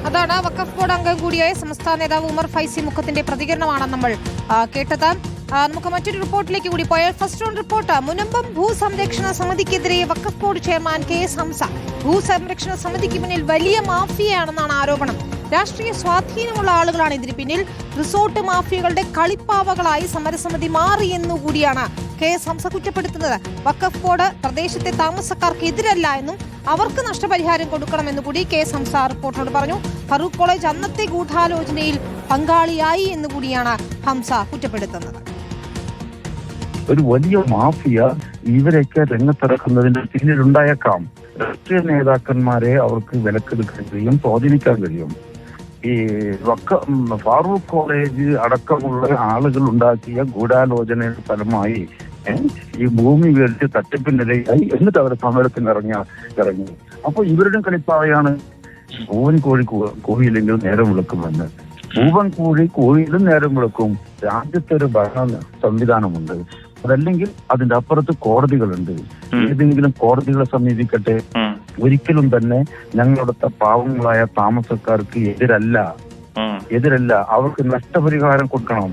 അതാണ് വഖഫ് ബോർഡ് അംഗം കൂടിയായ സംസ്ഥാന നേതാവ് ഉമർ ഫൈസി മുഖത്തിന്റെ പ്രതികരണമാണ് നമ്മൾ കേട്ടത്. നമുക്ക് മറ്റൊരു റിപ്പോർട്ടിലേക്ക് കൂടി പോയാൽ ഫസ്റ്റ് റൗണ്ട് റിപ്പോർട്ട്. മുനമ്പം ഭൂസംരക്ഷണ സമിതിക്കെതിരെ വഖഫ് ബോർഡ് ചെയർമാൻ KS ഹംസ. ഭൂസംരക്ഷണ സമിതിക്ക് പിന്നിൽ വലിയ മാഫിയയാണെന്നാണ് ആരോപണം. രാഷ്ട്രീയ സ്വാധീനമുള്ള ആളുകളാണ് ഇതിന് പിന്നിൽ. റിസോർട്ട് മാഫിയകളുടെ കളിപ്പാവകളായി സമരസമിതി മാറിയെന്നുകൂടിയാണ് KS ഹംസ കുറ്റപ്പെടുത്തുന്നത്. വഖഫ് ബോർഡ് പ്രദേശത്തെ താമസക്കാർക്ക് എതിരല്ല എന്നും അവർക്ക് നഷ്ടപരിഹാരം കൊടുക്കണമെന്നു കൂടി KS ഹംസ റിപ്പോർട്ടിനോട് പറഞ്ഞു. ഫറൂഖ് കോളേജ് അന്നത്തെ ഗൂഢാലോചനയിൽ പങ്കാളിയായി എന്നുകൂടിയാണ് ഹംസ കുറ്റപ്പെടുത്തുന്നത്. ഒരു വലിയ മാഫിയ ഇവരൊക്കെ രംഗത്തിറക്കുന്നതിന്റെ പിന്നിലുണ്ടായേക്കാം. രാഷ്ട്രീയ നേതാക്കന്മാരെ അവർക്ക് വിലക്കെടുക്കാൻ കഴിയും, സ്വാധീനിക്കാൻ കഴിയും. ഈ ഫാറൂഖ് കോളേജ് അടക്കമുള്ള ആളുകൾ ഉണ്ടാക്കിയ ഗൂഢാലോചനയുടെ ഫലമായി ഈ ഭൂമി മേടിച്ച് തട്ടിപ്പിനിരയായി എന്നിട്ട് അവർ സമരത്തിന് ഇറങ്ങി. അപ്പൊ ഇവരുടെ കളിപ്പാവയാണ് പൂവൻ കോഴി കോഴിയിലെങ്കിലും നേരം വിളക്കുമെന്ന്. പൂവൻ കോഴിയിലും നേരം വിളക്കും. രാജ്യത്തെ ഒരു ഭരണ സംവിധാനമുണ്ട്. അതല്ലെങ്കിൽ അതിന്റെ അപ്പുറത്ത് കോടതികളുണ്ട്. ഏതെങ്കിലും കോടതികളെ സമീപിക്കട്ടെ. ഒരിക്കലും തന്നെ ഞങ്ങളുടെ പാവങ്ങളായ താമസക്കാർക്ക് എതിരല്ല. അവർക്ക് നഷ്ടപരിഹാരം കൊടുക്കണം,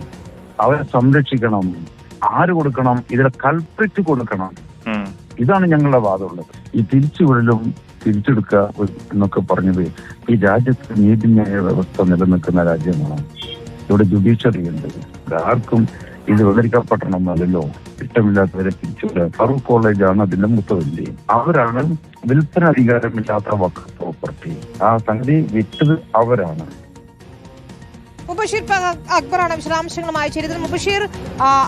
അവരെ സംരക്ഷിക്കണം. ആര് കൊടുക്കണം? ഇതിലെ കൾപ്രിറ്റ് കൊടുക്കണം. ഇതാണ് ഞങ്ങളുടെ വാദമുള്ളത്. ഈ തിരിച്ചുവിടലും തിരിച്ചെടുക്കുക എന്നൊക്കെ പറഞ്ഞത് ഈ രാജ്യത്ത് നീതിന്യായ വ്യവസ്ഥ നിലനിൽക്കുന്ന രാജ്യമാണ്. ഇവിടെ ജുഡീഷ്യറി ഉണ്ട്. ആർക്കും ഇത് വിവരിക്കപ്പെടണമെന്നല്ലോ. ഇഷ്ടമില്ലാത്തവരെ തിരിച്ചുവിടുക. ഫറൂഖ് കോളേജാണ് അതിന്റെ മുത്തവല്ലി. അവരാണ് വിൽപ്പന അധികാരമില്ലാത്ത വഖഫ് പ്രോപ്പർട്ടി. ആ സംഗതി വിറ്റത് അവരാണ്. മുബഷീർ അക്ബറാണ് വിശദാംശങ്ങളുമായി ചേരുന്നത്. മുബഷീർ,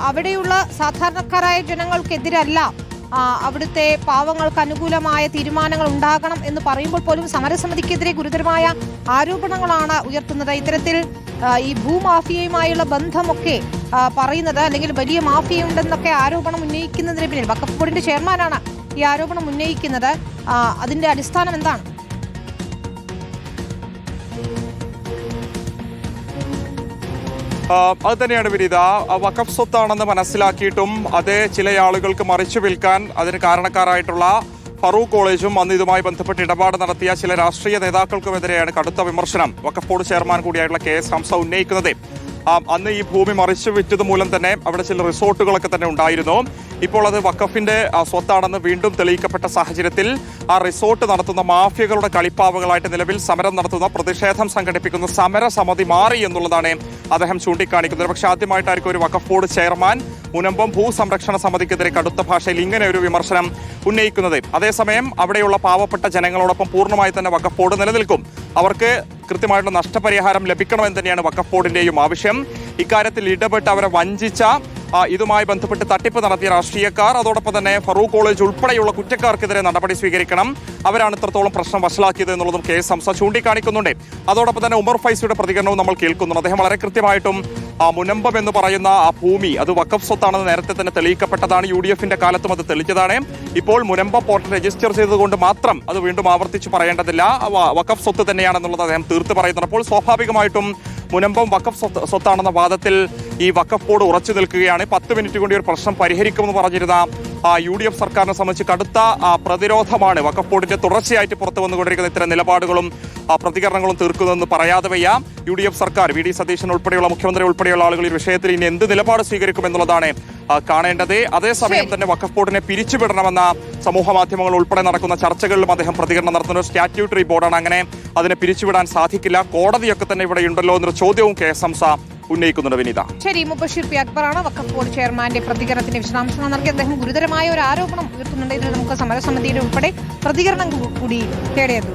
അവിടെയുള്ള സാധാരണക്കാരായ ജനങ്ങൾക്കെതിരല്ല, അവിടുത്തെ പാവങ്ങൾക്ക് അനുകൂലമായ തീരുമാനങ്ങൾ ഉണ്ടാകണം എന്ന് പറയുമ്പോൾ പോലും സമരസമിതിക്കെതിരെ ഗുരുതരമായ ആരോപണങ്ങളാണ് ഉയർത്തുന്നത്. ഇത്തരത്തിൽ ഈ ഭൂമാഫിയയുമായുള്ള ബന്ധമൊക്കെ പറയുന്നത്, അല്ലെങ്കിൽ വലിയ മാഫിയുണ്ടെന്നൊക്കെ ആരോപണം ഉന്നയിക്കുന്നതിന് പിന്നിൽ വഖഫ് ബോർഡിന്റെ ചെയർമാനാണ് ഈ ആരോപണം ഉന്നയിക്കുന്നത്. അതിന്റെ അടിസ്ഥാനം എന്താണ്? അത് തന്നെയാണ് വിനീത. വഖഫ് സ്വത്താണെന്ന് മനസ്സിലാക്കിയിട്ടും അത് ചില ആളുകൾക്ക് മറിച്ചു വിൽക്കാൻ അതിന് കാരണക്കാരായിട്ടുള്ള ഫറൂഖ് കോളേജും അന്ന് ഇതുമായി ബന്ധപ്പെട്ട് ഇടപാട് നടത്തിയ ചില രാഷ്ട്രീയ നേതാക്കൾക്കുമെതിരെയാണ് കടുത്ത വിമർശനം വഖഫ് ബോർഡ് ചെയർമാൻ കൂടിയായിട്ടുള്ള KS ഹംസ ഉന്നയിക്കുന്നത്. അന്ന് ഈ ഭൂമി മറിച്ചു വിറ്റത് മൂലം തന്നെ അവിടെ ചില റിസോർട്ടുകളൊക്കെ തന്നെ ഉണ്ടായിരുന്നു. ഇപ്പോൾ അത് വഖഫിന്റെ സ്വത്താണെന്ന് വീണ്ടും തെളിയിക്കപ്പെട്ട സാഹചര്യത്തിൽ ആ റിസോർട്ട് നടത്തുന്ന മാഫിയകളുടെ കളിപ്പാവകളായിട്ട് നിലവിൽ സമരം നടത്തുന്ന, പ്രതിഷേധം സംഘടിപ്പിക്കുന്ന സമരസമിതി മാറി എന്നുള്ളതാണ് അദ്ദേഹം ചൂണ്ടിക്കാണിക്കുന്നത്. പക്ഷേ ആദ്യമായിട്ടായിരിക്കും ഒരു വഖഫ് ബോർഡ് ചെയർമാൻ മുനമ്പം ഭൂസംരക്ഷണ സമിതിക്കെതിരെ കടുത്ത ഭാഷയിൽ ഇങ്ങനെ ഒരു വിമർശനം ഉന്നയിക്കുന്നത്. അതേസമയം അവിടെയുള്ള പാവപ്പെട്ട ജനങ്ങളോടൊപ്പം പൂർണ്ണമായി തന്നെ വഖഫ് ബോർഡ് നിലനിൽക്കും. അവർക്ക് കൃത്യമായിട്ടുള്ള നഷ്ടപരിഹാരം ലഭിക്കണമെന്ന് തന്നെയാണ് വഖഫ് ബോർഡിന്റെയും ആവശ്യം. ഇക്കാര്യത്തിൽ ഇടപെട്ട് അവരെ വഞ്ചിച്ച, ഇതുമായി ബന്ധപ്പെട്ട് തട്ടിപ്പ് നടത്തിയ രാഷ്ട്രീയക്കാർ, അതോടൊപ്പം തന്നെ ഫറൂഖ് കോളേജ് ഉൾപ്പെടെയുള്ള കുറ്റക്കാർക്കെതിരെ നടപടി സ്വീകരിക്കണം. അവരാണ് ഇത്രത്തോളം പ്രശ്നം വഷളാക്കിയത് എന്നുള്ളതും KS ഹംസ ചൂണ്ടിക്കാണിക്കുന്നുണ്ട്. അതോടൊപ്പം തന്നെ ഉമർ ഫൈസിയുടെ പ്രതികരണവും നമ്മൾ കേൾക്കുന്നുണ്ട്. അദ്ദേഹം വളരെ കൃത്യമായിട്ടും മുനമ്പം എന്ന് പറയുന്ന ആ ഭൂമി അത് വഖഫ് സ്വത്താണെന്ന് നേരത്തെ തന്നെ തെളിയിക്കപ്പെട്ടതാണ്. UDFന്റെ കാലത്തും അത് തെളിയിച്ചതാണ്. ഇപ്പോൾ മുനമ്പം പോർട്ടൽ രജിസ്റ്റർ ചെയ്തതുകൊണ്ട് മാത്രം അത് വീണ്ടും ആവർത്തിച്ച് പറയേണ്ടതില്ല, വഖഫ് സ്വത്ത് തന്നെയാണെന്നുള്ളത് അദ്ദേഹം തീർത്ത് പറയുന്നുണ്ട്. അപ്പോൾ സ്വാഭാവികമായിട്ടും മുനമ്പം വഖഫ് സ്വത്താണെന്ന വാദത്തിൽ ഈ വഖഫ് ബോർഡ് ഉറച്ചു നിൽക്കുകയാണ്. 10 മിനിറ്റ് കൊണ്ട് ഒരു പ്രശ്നം പരിഹരിക്കുമെന്ന് പറഞ്ഞിരുന്ന UDF സർക്കാരിനെ സംബന്ധിച്ച് കടുത്ത പ്രതിരോധമാണ് വഖഫ് ബോർഡിന്റെ തുടർച്ചയായിട്ട് പുറത്തു വന്നുകൊണ്ടിരിക്കുന്ന ഇത്തരം നിലപാടുകളും പ്രതികരണങ്ങളും തീർക്കുന്നതെന്ന് പറയാതെ വയ്യ. UDF സർക്കാർ, VD സതീശൻ ഉൾപ്പെടെയുള്ള മുഖ്യമന്ത്രി ഉൾപ്പെടെയുള്ള ആളുകൾ ഈ വിഷയത്തിൽ ഇനി എന്ത് നിലപാട് സ്വീകരിക്കുമെന്നുള്ളതാണ് കാണേണ്ടത്. അതേസമയം തന്നെ വഖഫ് ബോർഡിനെ പിരിച്ചുവിടണമെന്ന സമൂഹ മാധ്യമങ്ങൾ ഉൾപ്പെടെ നടക്കുന്ന ചർച്ചകളിലും അദ്ദേഹം പ്രതികരണം നടത്തുന്ന ഒരു സ്റ്റാറ്റ്യൂട്ടറി ബോർഡാണ്. അങ്ങനെ അതിനെ പിരിച്ചുവിടാൻ സാധിക്കില്ല, കോടതിയൊക്കെ തന്നെ ഇവിടെ ഉണ്ടല്ലോ എന്നൊരു ചോദ്യവും KS ഹംസ ഉന്നയിക്കുന്നുണ്ട്. വിനീത, ശരി. മുബഷീർ അക്ബറാണ് വഖഫ് ബോർഡ് ചെയർമാന്റെ പ്രതികരണത്തിന് വിശദാംശങ്ങൾ നൽകി. അദ്ദേഹം ഗുരുതരമായ ഒരു ആരോപണം ഉയർത്തുന്നുണ്ട്. ഇതിൽ നമുക്ക് സമരസമിതിയുടെ ഉൾപ്പെടെ പ്രതികരണം കൂടി തേടിയത്.